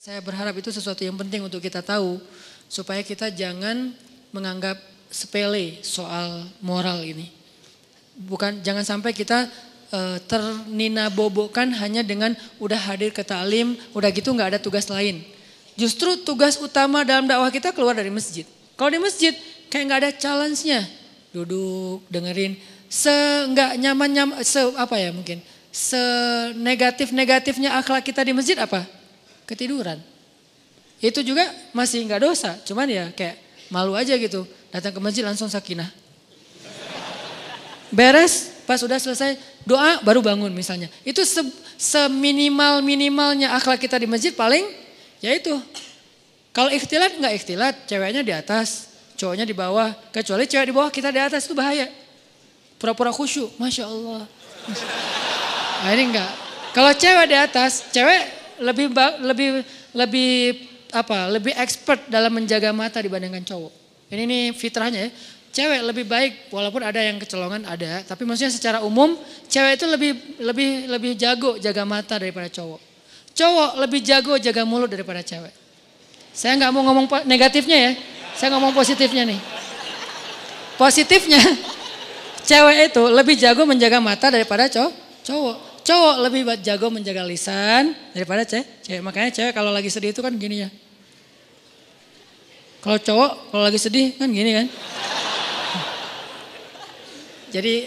Saya berharap itu sesuatu yang penting untuk kita tahu supaya kita jangan menganggap sepele soal moral ini. Jangan sampai kita terninabobokan hanya dengan udah hadir ke taklim, udah gitu nggak ada tugas lain. Justru tugas utama dalam dakwah kita keluar dari masjid. Kalau di masjid kayak nggak ada challenge-nya, duduk dengerin, nggak nyaman mungkin senegatif-negatifnya akhlak kita di masjid apa? Ketiduran. Itu juga masih nggak dosa, cuman ya kayak malu aja gitu. Datang ke masjid langsung sakinah. Beres, pas udah selesai doa baru bangun misalnya. Itu seminimal-minimalnya akhlak kita di masjid paling ya itu. Kalau ikhtilat nggak ikhtilat, ceweknya di atas, cowoknya di bawah. Kecuali cewek di bawah kita di atas itu bahaya. Pura-pura khusyuk, Masya Allah. Nah ini enggak. Kalau cewek di atas, cewek lebih expert dalam menjaga mata dibandingkan cowok. Ini fitrahnya ya. Cewek lebih baik walaupun ada yang kecolongan ada, tapi maksudnya secara umum cewek itu lebih jago jaga mata daripada cowok. Cowok lebih jago jaga mulut daripada cewek. Saya nggak mau ngomong negatifnya ya, saya ngomong positifnya nih. Positifnya cewek itu lebih jago menjaga mata daripada cowok. Cowok lebih jago menjaga lisan daripada cewek. Makanya cewek kalau lagi sedih itu kan gini ya. Kalau cowok kalau lagi sedih kan gini kan. Jadi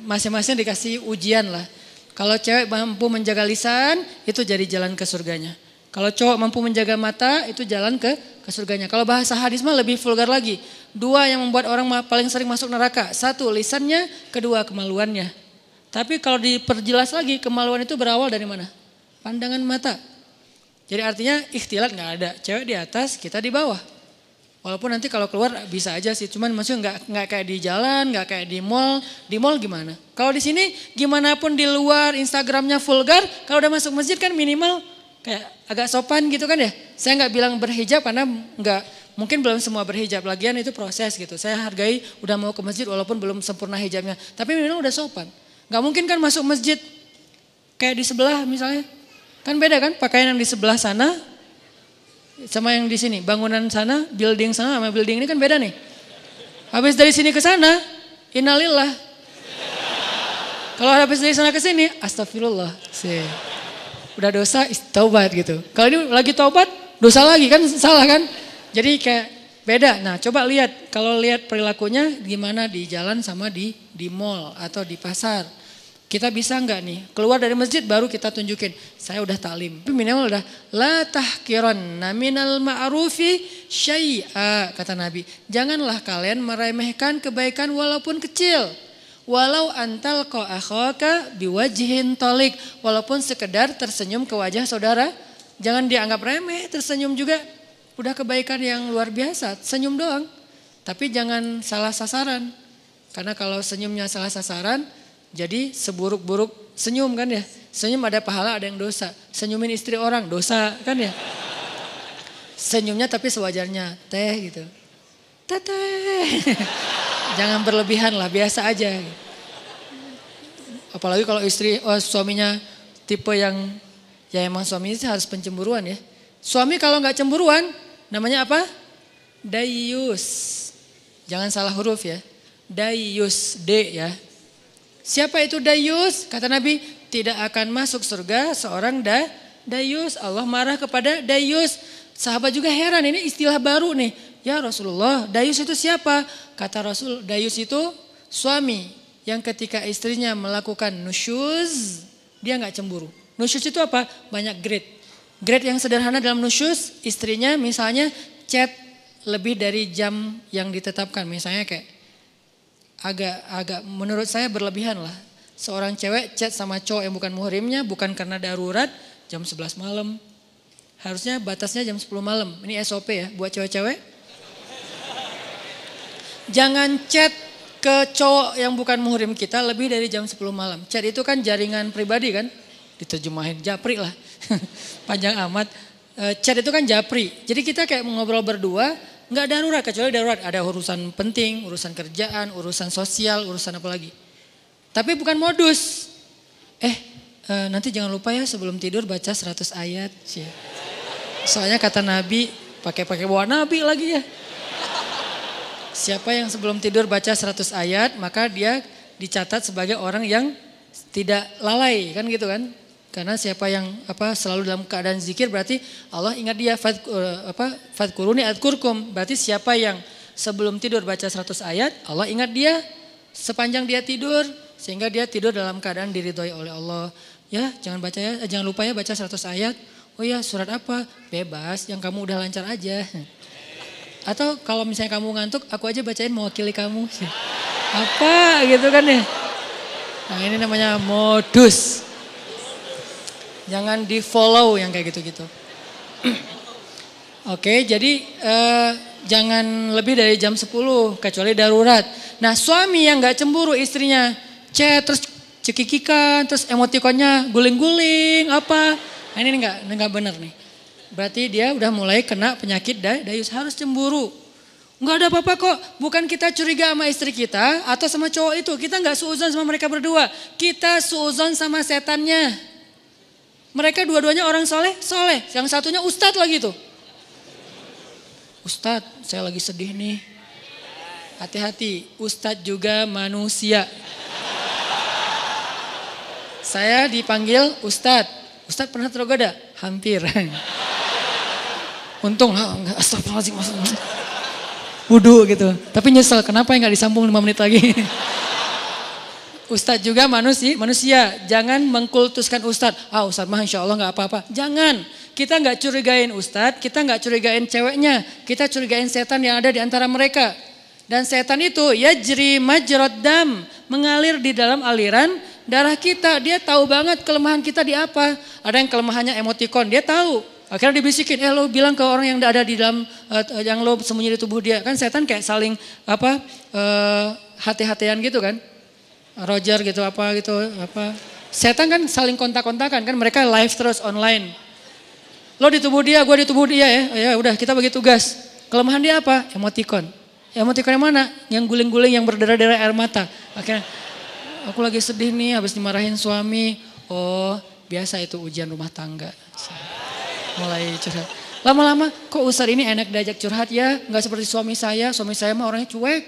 masing-masing dikasih ujian lah. Kalau cewek mampu menjaga lisan itu jadi jalan ke surganya. Kalau cowok mampu menjaga mata itu jalan ke surganya. Kalau bahasa hadis mah lebih vulgar lagi. 2 yang membuat orang paling sering masuk neraka. 1 lisannya, 2 kemaluannya. Tapi kalau diperjelas lagi kemaluan itu berawal dari mana? Pandangan mata. Jadi artinya ikhtilat nggak ada. Cewek di atas, kita di bawah. Walaupun nanti kalau keluar bisa aja sih. Cuman maksudnya nggak kayak di jalan, nggak kayak di mall. Di mall gimana? Kalau di sini gimana pun di luar Instagramnya vulgar. Kalau udah masuk masjid kan minimal kayak agak sopan gitu kan ya. Saya nggak bilang berhijab karena mungkin belum semua berhijab. Lagian itu proses gitu. Saya hargai udah mau ke masjid walaupun belum sempurna hijabnya. Tapi minimal udah sopan. Gak mungkin kan masuk masjid kayak di sebelah misalnya. Kan beda kan pakaian yang di sebelah sana sama yang di sini. Bangunan sana, building sana sama building ini kan beda nih. Habis dari sini ke sana, innalillah. Kalau habis dari sana ke sini, astagfirullah. Udah dosa, taubat gitu. Kalau ini lagi taubat, dosa lagi kan salah kan. Jadi kayak beda. Nah coba lihat, kalau lihat perilakunya gimana di jalan sama di mall atau di pasar. Kita bisa enggak nih keluar dari masjid baru kita tunjukin saya udah taklim. Tapi minimal udah la tahkiranna minal ma'rufi syai'a kata Nabi. Janganlah kalian meremehkan kebaikan walaupun kecil. Walau antal akhaka biwajhin tolik. Walaupun sekedar tersenyum ke wajah saudara. Jangan dianggap remeh, tersenyum juga. Udah kebaikan yang luar biasa, senyum doang. Tapi jangan salah sasaran. Karena kalau senyumnya salah sasaran, jadi seburuk-buruk senyum kan ya. Senyum ada pahala, ada yang dosa. Senyumin istri orang, dosa kan ya. Senyumnya tapi sewajarnya, teh gitu. Teteh. Jangan berlebihan lah, biasa aja. Apalagi kalau suaminya tipe yang, ya emang suaminya harus pencemburuan ya. Suami kalau nggak cemburuan, namanya apa? Dayus. Jangan salah huruf ya. Dayus, D ya. Siapa itu dayus? Kata Nabi, tidak akan masuk surga seorang dayus. Allah marah kepada dayus. Sahabat juga heran, ini istilah baru nih. Ya Rasulullah, dayus itu siapa? Kata Rasul, dayus itu suami yang ketika istrinya melakukan nusyuz, dia nggak cemburu. Nusyuz itu apa? Banyak grade. Grade yang sederhana dalam nusyuz, istrinya misalnya chat lebih dari jam yang ditetapkan. Misalnya kayak agak menurut saya berlebihan lah. Seorang cewek chat sama cowok yang bukan muhrimnya bukan karena darurat jam 11 malam. Harusnya batasnya jam 10 malam. Ini SOP ya buat cewek-cewek. Jangan chat ke cowok yang bukan muhrim kita lebih dari jam 10 malam. Chat itu kan jaringan pribadi kan. Diterjemahin japri lah. Panjang amat. Chat itu kan japri. Jadi kita kayak ngobrol berdua. Nggak darurat, kecuali darurat. Ada urusan penting, urusan kerjaan, urusan sosial, urusan apa lagi. Tapi bukan modus. Nanti jangan lupa ya sebelum tidur baca 100 ayat. Soalnya kata Nabi, pakai bawa Nabi lagi ya. Siapa yang sebelum tidur baca 100 ayat, maka dia dicatat sebagai orang yang tidak lalai, kan gitu kan? Karena siapa yang selalu dalam keadaan zikir berarti Allah ingat dia. Fadkuruni adkurkum, berarti siapa yang sebelum tidur baca 100 ayat, Allah ingat dia sepanjang dia tidur sehingga dia tidur dalam keadaan diridhoi oleh Allah. Ya, jangan lupa ya baca 100 ayat. Oh ya, surat apa? Bebas, yang kamu udah lancar aja. Atau kalau misalnya kamu ngantuk, aku aja bacain mewakili kamu. Apa gitu kan ya. Nah ini namanya modus. Jangan di follow yang kayak gitu-gitu. Oke, jadi jangan lebih dari jam 10 kecuali darurat. Nah suami yang gak cemburu istrinya chat terus cekikikan, terus emotikonnya guling-guling apa. Nah ini enggak benar nih. Berarti dia udah mulai kena penyakit dayus, harus cemburu. Enggak ada apa-apa kok, bukan kita curiga sama istri kita atau sama cowok itu. Kita enggak suudzon sama mereka berdua, kita suudzon sama setannya. Mereka dua-duanya orang soleh, yang satunya ustadz lagi tuh. Ustadz, saya lagi sedih nih. Hati-hati, ustadz juga manusia. Saya dipanggil ustadz. Ustadz pernah tergoda? Hampir. Untung lah, astagfirullahaladzim. Wudu gitu. Tapi nyesel, kenapa yang gak disambung 5 menit lagi. Ustadz juga manusia. Jangan mengkultuskan ustadz. Ustadz mah insya Allah gak apa-apa. Jangan. Kita gak curigain ustadz, kita gak curigain ceweknya. Kita curigain setan yang ada di antara mereka. Dan setan itu yajri majrad dam. Mengalir di dalam aliran darah kita. Dia tahu banget kelemahan kita di apa. Ada yang kelemahannya emotikon, dia tahu. Akhirnya dibisikin, lo bilang ke orang yang ada di dalam, yang lo sembunyi di tubuh dia. Kan setan kayak saling hati-hatian gitu kan. Roger gitu apa. Setan kan saling kontak-kontakan kan, mereka live terus online. Lo di tubuh dia, gue di tubuh dia ya. Ya udah kita bagi tugas. Kelemahan dia apa? Emotikon. Emotikon yang mana? Yang guling-guling, yang berdarah-darah air mata. Akhirnya, aku lagi sedih nih habis dimarahin suami. Oh biasa itu ujian rumah tangga. Mulai curhat. Lama-lama kok Ustadz ini enak diajak curhat ya. Gak seperti suami saya mah orangnya cuek.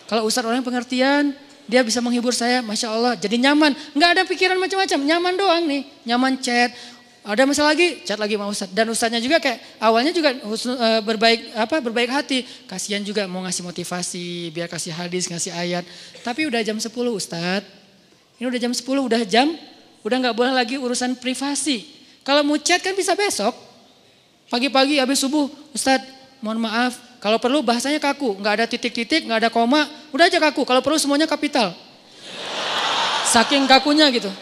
Kalau Ustadz orangnya pengertian, dia bisa menghibur saya, Masya Allah. Jadi nyaman, gak ada pikiran macam-macam, nyaman doang nih. Nyaman chat, ada masalah lagi, chat lagi sama Ustadz. Dan Ustadznya juga kayak awalnya juga berbaik hati. Kasihan juga mau ngasih motivasi, biar kasih hadis, ngasih ayat. Tapi udah jam 10 Ustadz. Ini udah jam 10, udah gak boleh lagi urusan privasi. Kalau mau chat kan bisa besok. Pagi-pagi habis subuh, Ustadz mohon maaf. Kalau perlu bahasanya kaku, gak ada titik-titik, gak ada koma. Udah aja kaku, kalau perlu semuanya kapital. Saking kakunya gitu.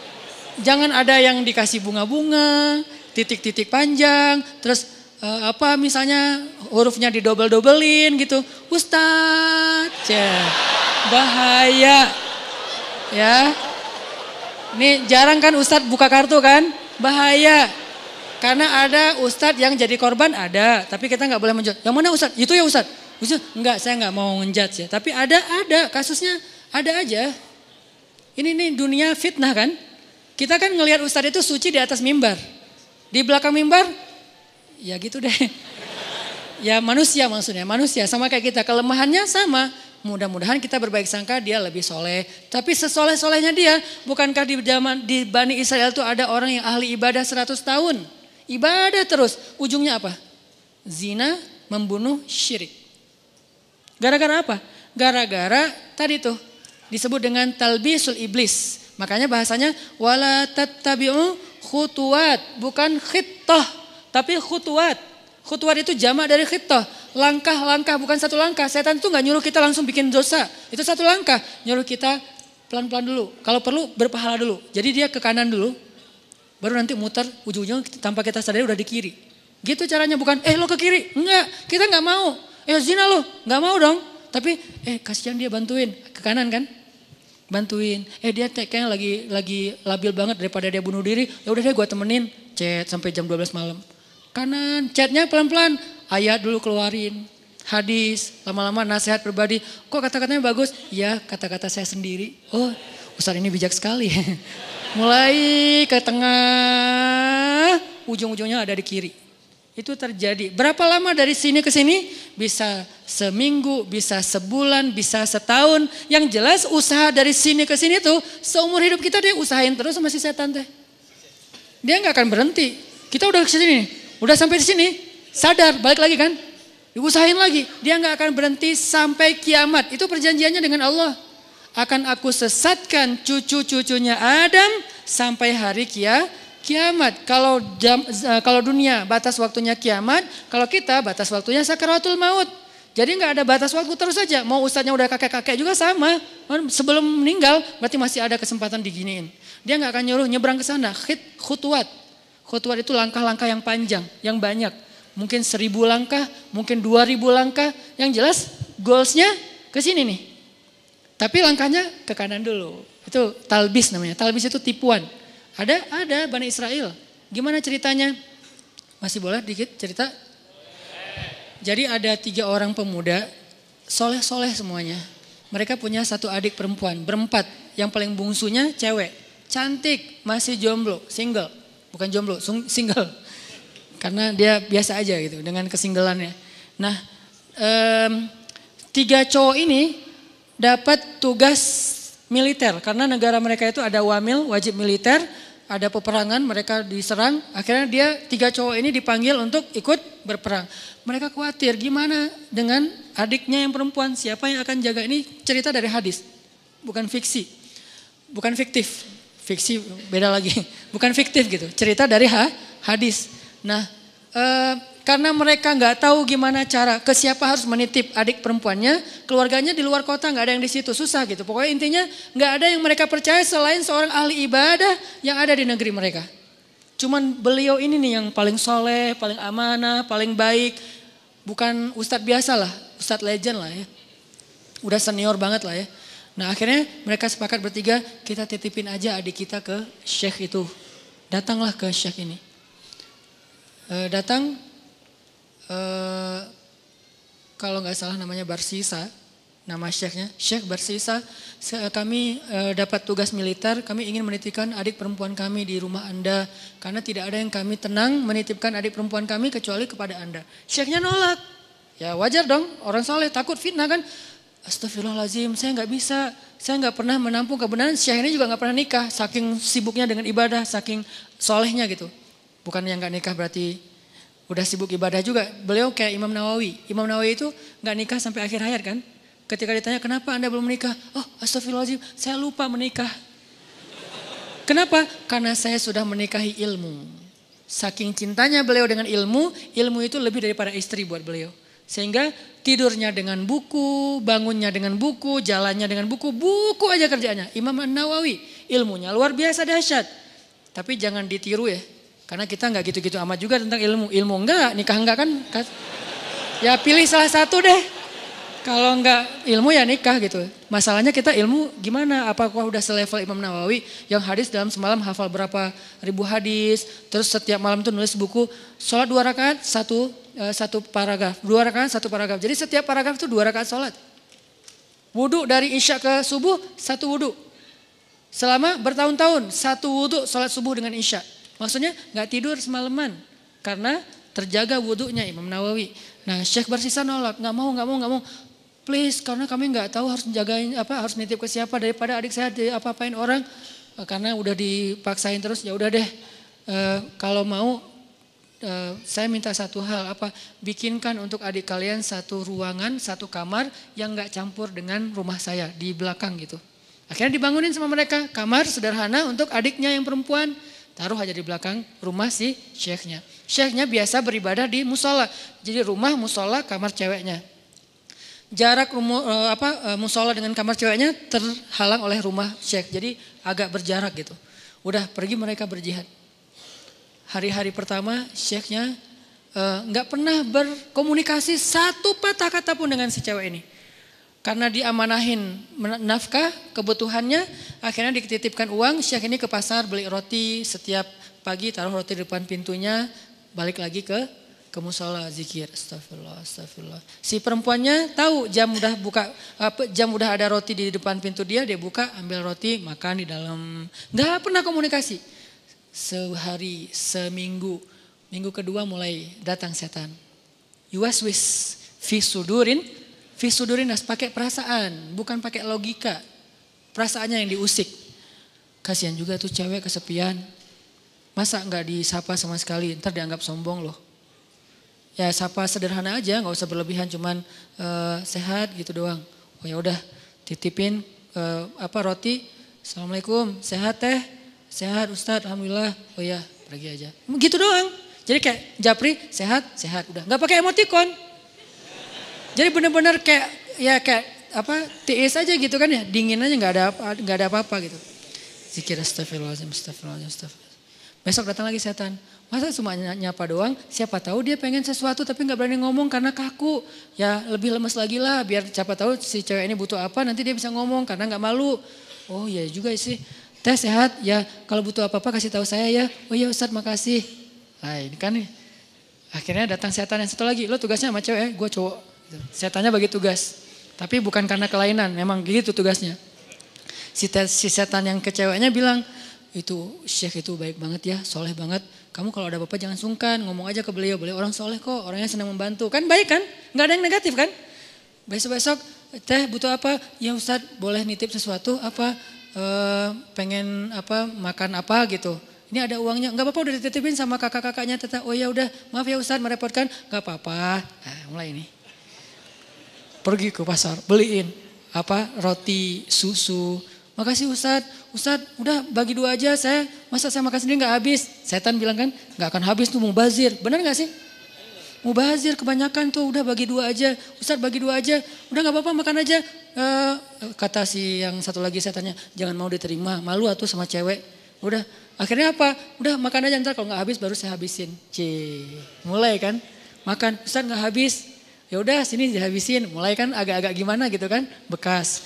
Jangan ada yang dikasih bunga-bunga, titik-titik panjang. Terus misalnya hurufnya didobel-dobelin gitu. Ustadz, bahaya. Ya, ini jarang kan Ustadz buka kartu kan? Bahaya. Karena ada ustadz yang jadi korban ada. Tapi kita gak boleh menjudge. Yang mana ustadz? Itu ya ustadz? Enggak, saya gak mau menjudge ya. Tapi ada kasusnya ada aja. Ini dunia fitnah kan. Kita kan ngelihat ustadz itu suci di atas mimbar. Di belakang mimbar, ya gitu deh. Ya manusia maksudnya. Manusia sama kayak kita. Kelemahannya sama. Mudah-mudahan kita berbaik sangka dia lebih soleh. Tapi sesoleh-solehnya dia, bukankah di Bani Israel itu ada orang yang ahli ibadah 100 tahun. Ibadah terus. Ujungnya apa? Zina, membunuh, syirik. Gara-gara apa? Gara-gara tadi tuh disebut dengan talbisul iblis. Makanya bahasanya wala tattabi'u khutuwat. Bukan khittah, tapi khutuwat. Khutuwat itu jamak dari khittah. Langkah-langkah, bukan satu langkah. Setan itu gak nyuruh kita langsung bikin dosa. Itu satu langkah. Nyuruh kita pelan-pelan dulu. Kalau perlu berpahala dulu. Jadi dia ke kanan dulu. Baru nanti muter ujung-ujungnya tanpa kita sadari udah di kiri. Gitu caranya, bukan lo ke kiri. Enggak, kita gak mau. Zina lo, gak mau dong. Tapi kasihan dia, bantuin. Ke kanan kan. Bantuin. Dia kayaknya lagi labil banget daripada dia bunuh diri. Ya udah deh gue temenin. Chat sampai jam 12 malam. Kanan, chatnya pelan-pelan. Ayat dulu keluarin, hadis, lama-lama nasihat pribadi. Kok kata-katanya bagus? Ya kata-kata saya sendiri. Oh Ustadz ini bijak sekali. Mulai ke tengah, ujung-ujungnya ada di kiri. Itu terjadi. Berapa lama dari sini ke sini? Bisa seminggu, bisa sebulan, bisa setahun. Yang jelas usaha dari sini ke sini tuh seumur hidup kita dia usahain terus sama si setan teh. Dia nggak akan berhenti. Kita udah ke sini, udah sampai di sini, sadar balik lagi kan? Diusahain lagi. Dia nggak akan berhenti sampai kiamat. Itu perjanjiannya dengan Allah. Akan aku sesatkan cucu-cucunya Adam sampai hari kiamat. Kalau dunia batas waktunya kiamat, kalau kita batas waktunya sakaratul maut. Jadi nggak ada batas waktu, terus saja. Mau ustadznya udah kakek-kakek juga sama. Sebelum meninggal berarti masih ada kesempatan diginiin. Dia nggak akan nyuruh nyebrang ke sana. Khutwat. Khutwat itu langkah-langkah yang panjang, yang banyak. Mungkin 1000 langkah, mungkin 2000 langkah. Yang jelas goalsnya ke sini nih. Tapi langkahnya ke kanan dulu. Itu talbis namanya. Talbis itu tipuan. Ada Bani Israel. Gimana ceritanya? Masih boleh dikit cerita? Jadi ada 3 orang pemuda, soleh-soleh semuanya. Mereka punya 1 adik perempuan, berempat. Yang paling bungsunya cewek, cantik, masih jomblo, single. Bukan jomblo, single. Karena dia biasa aja gitu dengan kesinggelannya. Nah, 3 cowok ini dapat tugas militer karena negara mereka itu ada wamil, wajib militer, ada peperangan, mereka diserang. Akhirnya dia 3 cowok ini dipanggil untuk ikut berperang. Mereka khawatir gimana dengan adiknya yang perempuan, siapa yang akan jaga. Ini cerita dari hadis, bukan fiksi, bukan fiktif. Fiksi beda lagi, bukan fiktif gitu. Cerita dari hadis. Nah, karena mereka nggak tahu gimana cara ke siapa harus menitip adik perempuannya, keluarganya di luar kota, nggak ada yang di situ, susah gitu. Pokoknya intinya nggak ada yang mereka percaya selain seorang ahli ibadah yang ada di negeri mereka. Cuman beliau ini nih yang paling soleh, paling amanah, paling baik. Bukan ustadz biasa lah, ustadz legend lah ya. Udah senior banget lah ya. Nah akhirnya mereka sepakat bertiga, kita titipin aja adik kita ke syekh itu. Datanglah ke syekh ini. Kalau nggak salah namanya Barsisa, nama syekhnya, Syekh Barsisa. Kami dapat tugas militer, kami ingin menitipkan adik perempuan kami di rumah Anda. Karena tidak ada yang kami tenang menitipkan adik perempuan kami kecuali kepada Anda. Syekhnya nolak. Ya wajar dong, orang soleh takut fitnah kan. Astagfirullahaladzim, saya nggak bisa. Saya nggak pernah menampung kebenaran. Syekh ini juga nggak pernah nikah, saking sibuknya dengan ibadah, saking solehnya gitu. Bukan yang nggak nikah berarti udah sibuk ibadah juga. Beliau kayak Imam Nawawi. Imam Nawawi itu nggak nikah sampai akhir hayat kan. Ketika ditanya kenapa Anda belum menikah? Oh astagfirullahaladzim, saya lupa menikah. Kenapa? Karena saya sudah menikahi ilmu. Saking cintanya beliau dengan ilmu, ilmu itu lebih daripada istri buat beliau. Sehingga tidurnya dengan buku, bangunnya dengan buku, jalannya dengan buku, buku aja kerjaannya. Imam Nawawi, ilmunya luar biasa dahsyat. Tapi jangan ditiru ya. Karena kita nggak gitu-gitu amat juga tentang ilmu. Ilmu enggak, nikah enggak kan. Ya pilih salah satu deh. Kalau enggak ilmu ya nikah gitu. Masalahnya kita ilmu gimana? Apakah udah selevel Imam Nawawi yang hadis dalam semalam hafal berapa ribu hadis. Terus setiap malam tuh nulis buku. Sholat 2 rakaat, satu paragraf. 2 rakaat, 1 paragraf. Jadi setiap paragraf itu 2 rakaat sholat. Wudhu dari isya ke subuh, 1 wudhu. Selama bertahun-tahun, 1 wudhu sholat subuh dengan isya. Maksudnya nggak tidur semalaman karena terjaga wudhunya Imam Nawawi. Nah Syekh Barsisa nolak, nggak mau. Please, karena kami nggak tahu harus jagain harus nitip ke siapa daripada adik saya apa-apain orang. Karena udah dipaksain terus, ya udah deh. Kalau mau saya minta satu hal, bikinkan untuk adik kalian 1 ruangan, 1 kamar yang nggak campur dengan rumah saya di belakang gitu. Akhirnya dibangunin sama mereka kamar sederhana untuk adiknya yang perempuan. Taruh aja di belakang rumah si syekhnya. Syekhnya biasa beribadah di musola. Jadi rumah, musola, kamar ceweknya. Jarak musola dengan kamar ceweknya terhalang oleh rumah syekh. Jadi agak berjarak gitu. Udah pergi mereka berjihad. Hari-hari pertama syekhnya nggak pernah berkomunikasi 1 patah kata pun dengan si cewek ini. Karena diamanahin nafkah, kebutuhannya, akhirnya dititipkan uang, syekh ini ke pasar beli roti setiap pagi, taruh roti di depan pintunya, balik lagi ke musola zikir, astagfirullah. Si perempuannya tahu jam udah ada roti di depan pintu dia buka, ambil roti, makan di dalam. Nggak pernah komunikasi. Sehari, seminggu, Minggu kedua mulai datang setan. Yuwaswis fi sudurin nas, pakai perasaan, bukan pakai logika. Perasaannya yang diusik. Kasihan juga tuh cewek kesepian. Masa nggak disapa sama sekali, ntar dianggap sombong loh. Ya sapa sederhana aja, nggak usah berlebihan, cuman sehat gitu doang. Oh ya udah, titipin roti. Assalamualaikum, sehat teh, sehat Ustadz, alhamdulillah. Oh ya, pergi aja. Gitu doang. Jadi kayak japri, sehat, udah. Nggak pakai emoticon. Jadi benar-benar kayak tiis aja gitu kan ya, dingin aja, nggak ada apa-apa gitu. Zikir astagfirullahaladzim. Besok datang lagi setan. Masa cuma nyapa doang, siapa tahu dia pengen sesuatu tapi nggak berani ngomong karena kaku. Ya lebih lemes lagi lah, biar siapa tahu si cewek ini butuh apa, nanti dia bisa ngomong karena nggak malu. Oh iya juga sih, teh sehat ya, kalau butuh apa-apa kasih tahu saya ya. Oh iya Ustadz makasih. Nah ini kan nih, akhirnya datang setan yang satu lagi, lo tugasnya sama cewek, gue cowok. Setannya bagi tugas, tapi bukan karena kelainan, memang gitu tugasnya. Si setan yang ke ceweknya bilang, itu Syekh itu baik banget ya, soleh banget. Kamu kalau ada apa-apa jangan sungkan, ngomong aja ke beliau orang soleh kok, orangnya senang membantu. Kan baik kan, gak ada yang negatif kan. Besok-besok, teh butuh apa? Ya Ustadz boleh nitip sesuatu apa? Pengen apa, makan apa gitu. Ini ada uangnya, gak apa-apa udah dititipin sama kakak-kakaknya. Oh ya udah, maaf ya Ustadz merepotkan. Gak apa-apa, nah mulai ini. Pergi ke pasar, beliin roti, susu. Makasih Ustadz udah bagi 2 aja, masa saya makan sendiri gak habis. Setan bilang kan gak akan habis tuh, mubazir. Benar gak sih? Mubazir kebanyakan tuh, udah bagi 2 aja. Ustadz bagi 2 aja, udah gak apa-apa makan aja. Kata si yang satu lagi setannya, jangan mau diterima, malu atuh sama cewek. Udah, akhirnya apa? Udah makan aja, ntar kalau gak habis baru saya habisin. Mulai kan, makan, Ustadz gak habis. Ya udah sini dihabisin, mulai kan agak-agak gimana gitu kan, bekas.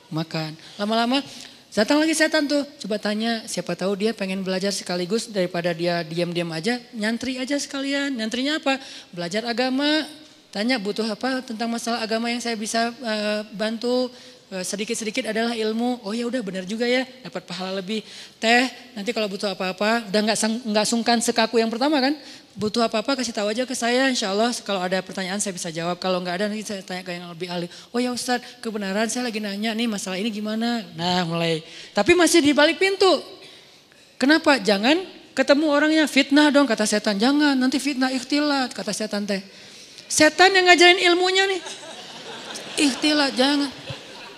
Makan. Lama-lama datang lagi setan tuh. Coba tanya, siapa tahu dia pengen belajar sekaligus daripada dia diam-diam aja. Nyantri aja sekalian. Nyantrinya apa? Belajar agama. Tanya butuh apa tentang masalah agama yang saya bisa bantu. Sedikit-sedikit adalah ilmu. Oh ya udah benar juga ya, dapat pahala lebih. Teh, nanti kalau butuh apa-apa, udah nggak sungkan sekaku yang pertama kan. Butuh apa-apa kasih tahu aja ke saya, insya Allah kalau ada pertanyaan saya bisa jawab. Kalau nggak ada nanti saya tanya ke yang lebih ahli. Oh ya Ustadz, kebenaran saya lagi nanya nih masalah ini gimana. Nah mulai, tapi masih di balik pintu. Kenapa? Jangan ketemu orangnya, fitnah dong kata setan. Jangan, nanti fitnah ikhtilat kata setan teh. Setan yang ngajarin ilmunya nih. Ikhtilat, jangan.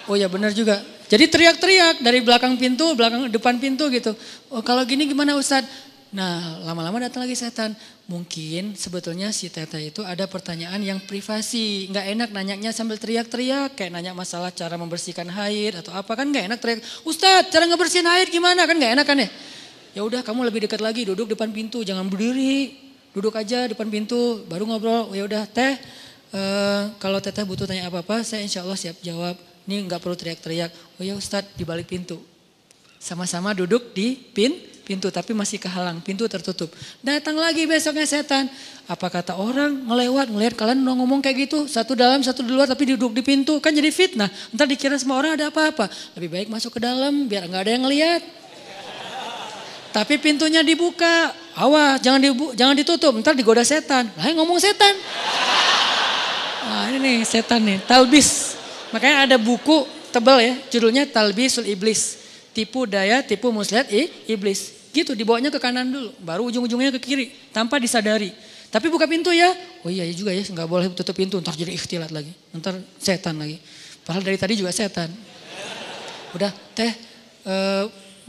Oh ya benar juga. Jadi teriak-teriak dari belakang pintu, depan pintu gitu. Oh kalau gini gimana Ustadz? Nah lama-lama datang lagi setan. Mungkin sebetulnya si Tete itu ada pertanyaan yang privasi. Gak enak nanyanya sambil teriak-teriak. Kayak nanya masalah cara membersihkan haid atau apa kan gak enak teriak. Ustadz cara ngebersihin haid gimana kan gak enak kan ya. Ya udah kamu lebih dekat lagi duduk depan pintu. Jangan berdiri. Duduk aja depan pintu baru ngobrol. Oh ya udah teh kalau Teteh butuh tanya apa-apa saya insya Allah siap jawab. Ini gak perlu teriak-teriak. Oh ya Ustadz di balik pintu. Sama-sama duduk di pintu tapi masih kehalang, pintu tertutup. Datang lagi besoknya setan. Apa kata orang ngelihat kalian udah ngomong kayak gitu. Satu dalam satu di luar tapi duduk di pintu. Kan jadi fitnah. Ntar dikira semua orang ada apa-apa. Lebih baik masuk ke dalam biar gak ada yang ngelihat. Tapi pintunya dibuka. Awas jangan ditutup. Ntar digoda setan. Lah ngomong setan. Nah ini nih setan nih. Talbis. Makanya ada buku tebal ya, judulnya Talbisul Iblis. Tipu daya, tipu muslihat iblis. Gitu, dibawanya ke kanan dulu, baru ujung-ujungnya ke kiri, tanpa disadari. Tapi buka pintu ya, oh iya juga ya, nggak boleh tutup pintu, ntar jadi ikhtilat lagi. Ntar setan lagi. Padahal dari tadi juga setan. Udah, teh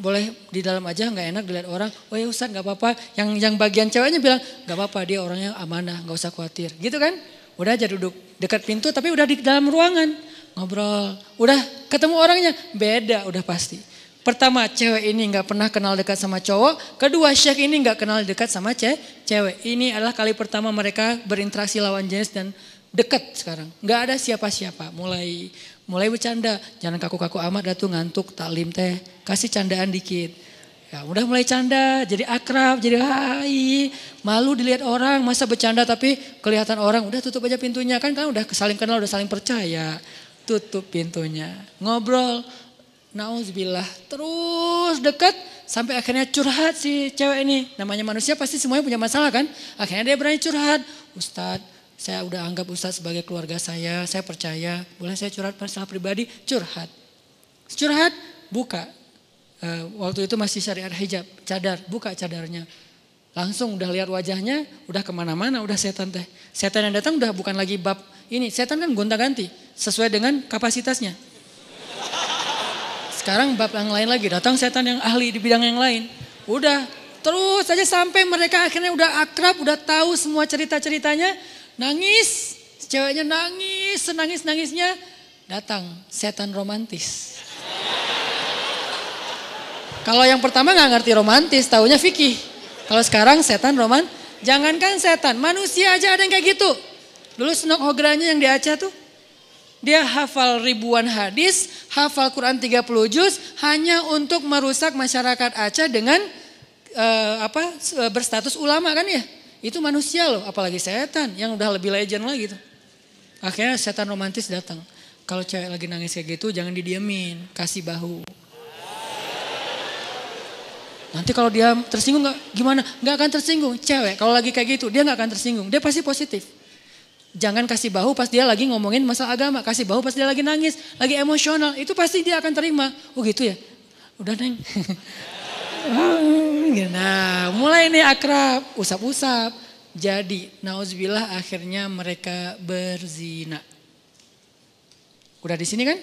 boleh di dalam aja, nggak enak dilihat orang. Oh ya Ustadz nggak apa-apa, yang bagian ceweknya bilang, nggak apa-apa dia orangnya amanah, nggak usah khawatir. Gitu kan, udah aja duduk dekat pintu tapi udah di dalam ruangan. Ngobrol, udah ketemu orangnya, beda udah pasti. Pertama cewek ini gak pernah kenal dekat sama cowok, kedua Syekh ini gak kenal dekat sama cewek. Ini adalah kali pertama mereka berinteraksi lawan jenis dan dekat sekarang. Gak ada siapa-siapa, mulai bercanda, jangan kaku-kaku amat dah tuh ngantuk taklim teh, kasih candaan dikit. Ya udah mulai canda, jadi akrab, jadi hai, malu dilihat orang, masa bercanda tapi kelihatan orang, udah tutup aja pintunya, kan udah saling kenal, udah saling percaya. Tutup pintunya, ngobrol, Nauzubillah. Terus dekat sampai akhirnya curhat si cewek ini. Namanya manusia pasti semuanya punya masalah kan. Akhirnya dia berani curhat. Ustadz, saya udah anggap Ustadz sebagai keluarga saya percaya. Boleh saya curhat masalah pribadi? Curhat. Curhat, buka. Waktu itu masih syariat hijab, cadar, buka cadarnya. Langsung udah lihat wajahnya, udah kemana-mana, udah setan teh. Setan yang datang udah bukan lagi bab ini. Setan kan gonta-ganti, sesuai dengan kapasitasnya. Sekarang bab yang lain lagi, datang setan yang ahli di bidang yang lain. Udah, terus saja sampai mereka akhirnya udah akrab, udah tahu semua cerita-ceritanya. Nangis, ceweknya nangis, senangis-nangisnya. Datang setan romantis. Kalau yang pertama gak ngerti romantis, taunya fikih. Kalau sekarang setan jangankan setan, manusia aja ada yang kayak gitu. Dulu Sunok Hogranya yang di Aceh tuh, dia hafal ribuan hadis, hafal Quran 30 juz hanya untuk merusak masyarakat Aceh dengan berstatus ulama kan ya. Itu manusia loh, apalagi setan yang udah lebih legend lagi gitu. Akhirnya setan romantis datang. Kalau cewek lagi nangis kayak gitu jangan didiemin, kasih bahu. Nanti kalau dia tersinggung gimana? Gak akan tersinggung. Cewek kalau lagi kayak gitu dia gak akan tersinggung, dia pasti positif. Jangan kasih bahu pas dia lagi ngomongin masalah agama. Kasih bahu pas dia lagi nangis, lagi emosional. Itu pasti dia akan terima. Oh gitu ya? Udah Neng. Nah mulai nih akrab, usap-usap. Jadi nauzubillah akhirnya mereka berzina. Udah di sini kan?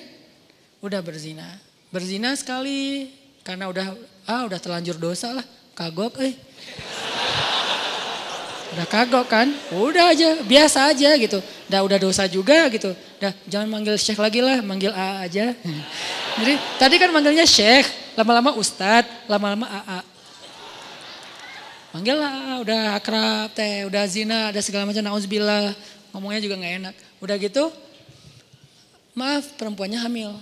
Udah berzina. Berzina sekali karena udah terlanjur dosa lah. Kagok Udah kagok kan, udah aja, biasa aja gitu. Udah dosa juga gitu. Jangan manggil Syekh lagi lah, manggil A aja. Jadi tadi kan manggilnya Syekh, lama-lama Ustadz, lama-lama AA. Manggil lah, udah akrab teh, udah zina, ada segala macam, nauzubillah. Ngomongnya juga gak enak. Udah gitu, maaf perempuannya hamil.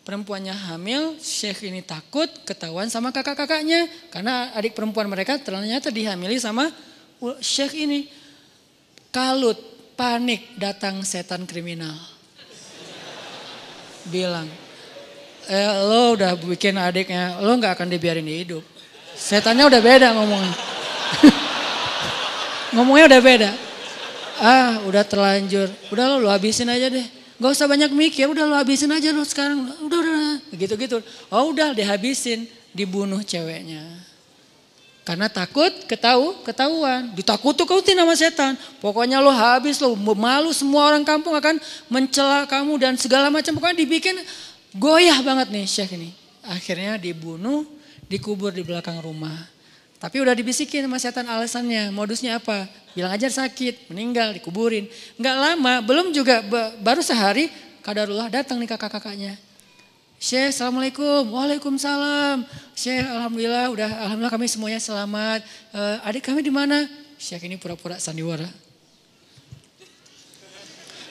Perempuannya hamil, Syekh ini takut ketahuan sama kakak-kakaknya. Karena adik perempuan mereka ternyata dihamili sama Syekh ini. Kalut, panik, datang setan kriminal. Bilang, lo udah bikin adiknya, lo gak akan dibiarin hidup. Setannya udah beda ngomongnya. Ngomongnya udah beda. Udah terlanjur, udah lo habisin aja deh. Gak usah banyak mikir, udah lo habisin aja lo sekarang. Udah. Gitu-gitu. Oh udah dihabisin, dibunuh ceweknya. Karena takut ketahuan. Ditakut-takutin sama setan. Pokoknya lo habis, lo malu, semua orang kampung akan mencela kamu dan segala macam. Pokoknya dibikin goyah banget nih Syekh ini. Akhirnya dibunuh, dikubur di belakang rumah. Tapi udah dibisikin sama setan alasannya, modusnya apa? Bilang aja sakit, meninggal, dikuburin. Nggak lama, belum juga, baru sehari, kadarullah datang nih kakak-kakaknya. Syekh, assalamualaikum, waalaikumsalam. Syekh, alhamdulillah kami semuanya selamat. Adik kami di mana? Syekh ini pura-pura sandiwara.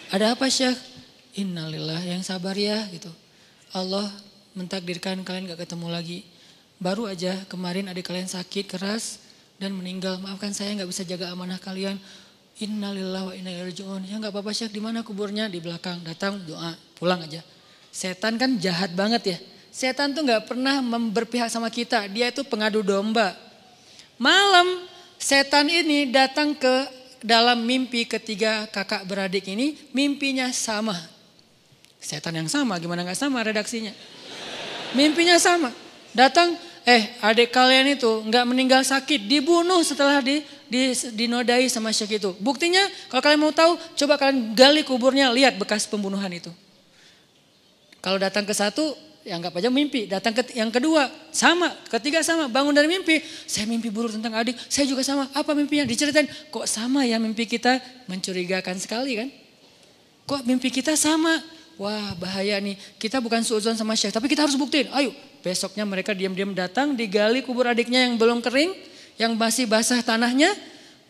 Ada apa Syekh? Innalillah, yang sabar ya gitu. Allah mentakdirkan kalian gak ketemu lagi. Baru aja kemarin adik kalian sakit keras dan meninggal. Maafkan saya gak bisa jaga amanah kalian. Innalillah wa inna ilaihi raji'un. Ya gak apa-apa Syekh, di mana kuburnya? Di belakang. Datang doa, pulang aja. Setan kan jahat banget ya. Setan tuh gak pernah berpihak sama kita. Dia itu pengadu domba. Malam setan ini datang ke dalam mimpi ketiga kakak beradik ini. Mimpinya sama. Setan yang sama, gimana gak sama redaksinya. Mimpinya sama. Datang, adik kalian itu gak meninggal sakit. Dibunuh setelah dinodai sama Syekh itu. Buktinya kalau kalian mau tahu, coba kalian gali kuburnya, lihat bekas pembunuhan itu. Kalau datang ke satu, ya anggap aja mimpi. Datang ke yang kedua, sama. Ketiga sama, bangun dari mimpi. Saya mimpi buruk tentang adik, saya juga sama. Apa mimpinya? Diceritain, kok sama ya mimpi kita? Mencurigakan sekali kan? Kok mimpi kita sama? Wah bahaya nih, kita bukan suudzon sama Syekh, tapi kita harus buktiin. Ayo, besoknya mereka diam-diam datang, digali kubur adiknya yang belum kering, yang masih basah tanahnya.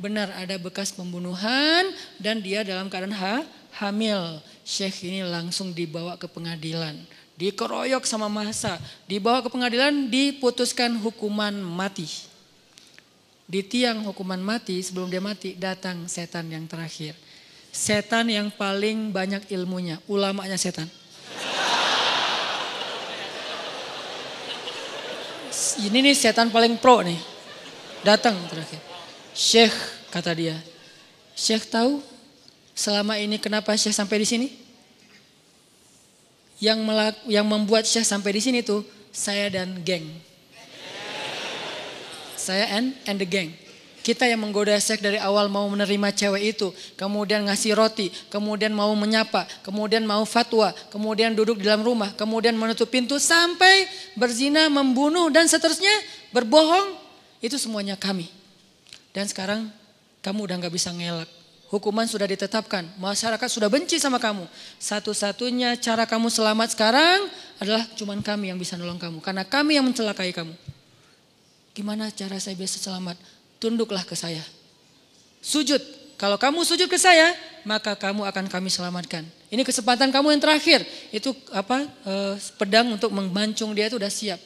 Benar ada bekas pembunuhan dan dia dalam keadaan hamil. Syekh ini langsung dibawa ke pengadilan, dikeroyok sama massa, dibawa ke pengadilan, diputuskan hukuman mati. Di tiang hukuman mati, sebelum dia mati, datang setan yang terakhir. Setan yang paling banyak ilmunya, ulamanya setan. Ini nih setan paling pro nih. Datang terakhir. Syekh, kata dia. Syekh tahu selama ini kenapa Syekh sampai di sini? Yang membuat Syekh sampai di sini tuh saya dan geng. Saya and the gang. Kita yang menggoda Syekh dari awal mau menerima cewek itu. Kemudian ngasih roti. Kemudian mau menyapa. Kemudian mau fatwa. Kemudian duduk di dalam rumah. Kemudian menutup pintu sampai berzina, membunuh dan seterusnya. Berbohong. Itu semuanya kami. Dan sekarang kamu udah gak bisa ngelak. Hukuman sudah ditetapkan. Masyarakat sudah benci sama kamu. Satu-satunya cara kamu selamat sekarang adalah cuman kami yang bisa nolong kamu. Karena kami yang mencelakai kamu. Gimana cara saya bisa selamat? Tunduklah ke saya. Sujud. Kalau kamu sujud ke saya, maka kamu akan kami selamatkan. Ini kesempatan kamu yang terakhir. Itu pedang untuk memancung dia itu udah siap.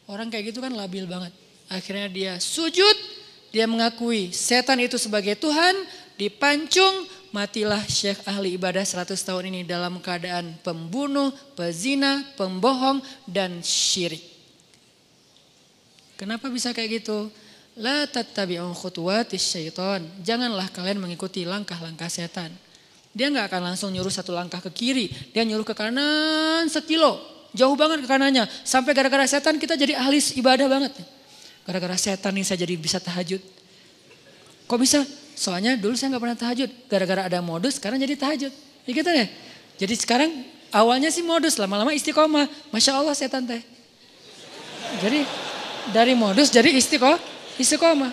Orang kayak gitu kan labil banget. Akhirnya dia sujud, dia mengakui setan itu sebagai Tuhan, dipancung, matilah Syekh ahli ibadah 100 tahun ini dalam keadaan pembunuh, pezina, pembohong, dan syirik. Kenapa bisa kayak gitu? La tattabi'u khutuwatis syaitan. Janganlah kalian mengikuti langkah-langkah setan. Dia gak akan langsung nyuruh satu langkah ke kiri. Dia nyuruh ke kanan 1 kilo. Jauh banget ke kanannya. Sampai gara-gara setan kita jadi ahli ibadah banget. Gara-gara setan nih saya jadi bisa tahajud. Kok bisa? Soalnya dulu saya gak pernah tahajud. Gara-gara ada modus sekarang jadi tahajud. Ya gitu ya. Jadi sekarang awalnya sih modus. Lama-lama istiqomah. Masya Allah setan teh. Jadi dari modus jadi istiqomah.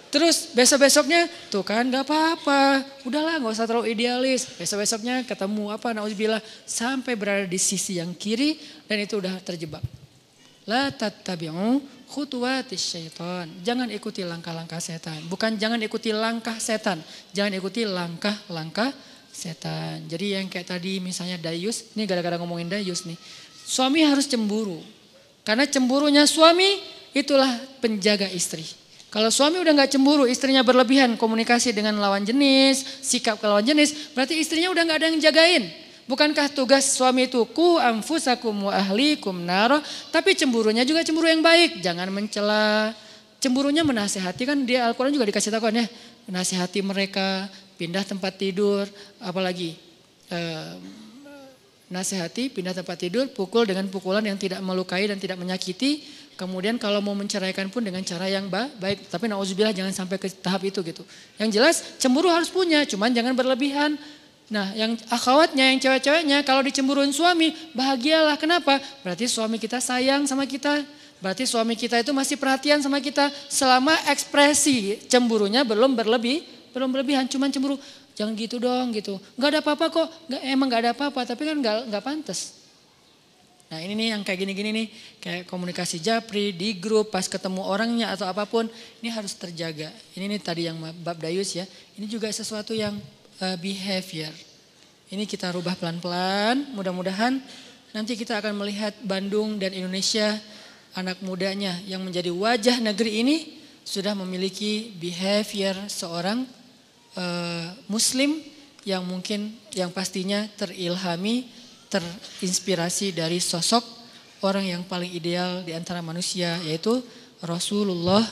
Terus besok-besoknya tuh kan gak apa-apa. Udahlah gak usah terlalu idealis. Besok-besoknya ketemu na'udzubillah. Sampai berada di sisi yang kiri dan itu udah terjebak. La tattabi'u khutuwatis syaitan. Jangan ikuti langkah-langkah setan. Bukan jangan ikuti langkah setan. Jangan ikuti langkah-langkah setan. Jadi yang kayak tadi misalnya dayus. Ini gara-gara ngomongin dayus nih. Suami harus cemburu. Karena cemburunya suami itulah penjaga istri. Kalau suami udah gak cemburu, istrinya berlebihan komunikasi dengan lawan jenis, sikap ke lawan jenis, berarti istrinya udah gak ada yang jagain. Bukankah tugas suami itu ku anfusakum wa ahlikum naro, tapi cemburunya juga cemburu yang baik, jangan mencela. Cemburunya menasehati, kan dia Al-Quran juga dikasih tahu kan ya, menasehati mereka, pindah tempat tidur, apalagi nasihati, pindah tempat tidur, pukul dengan pukulan yang tidak melukai dan tidak menyakiti. Kemudian kalau mau menceraikan pun dengan cara yang baik. Tapi na'udzubillah jangan sampai ke tahap itu gitu. Yang jelas cemburu harus punya, cuman jangan berlebihan. Nah yang akhwatnya, yang cewek-ceweknya kalau dicemburuin suami, bahagialah. Kenapa? Berarti suami kita sayang sama kita. Berarti suami kita itu masih perhatian sama kita. Selama ekspresi cemburunya belum berlebihan, cuman cemburu. Jangan gitu dong gitu. Gak ada apa-apa kok, emang gak ada apa-apa, tapi kan gak pantas. Nah ini nih yang kayak gini-gini nih, kayak komunikasi japri, di grup, pas ketemu orangnya atau apapun, ini harus terjaga. Ini nih tadi yang bab dayus ya, ini juga sesuatu yang behavior. Ini kita rubah pelan-pelan, mudah-mudahan nanti kita akan melihat Bandung dan Indonesia, anak mudanya yang menjadi wajah negeri ini, sudah memiliki behavior seorang muslim yang mungkin, yang pastinya terilhami, terinspirasi dari sosok orang yang paling ideal di antara manusia, yaitu Rasulullah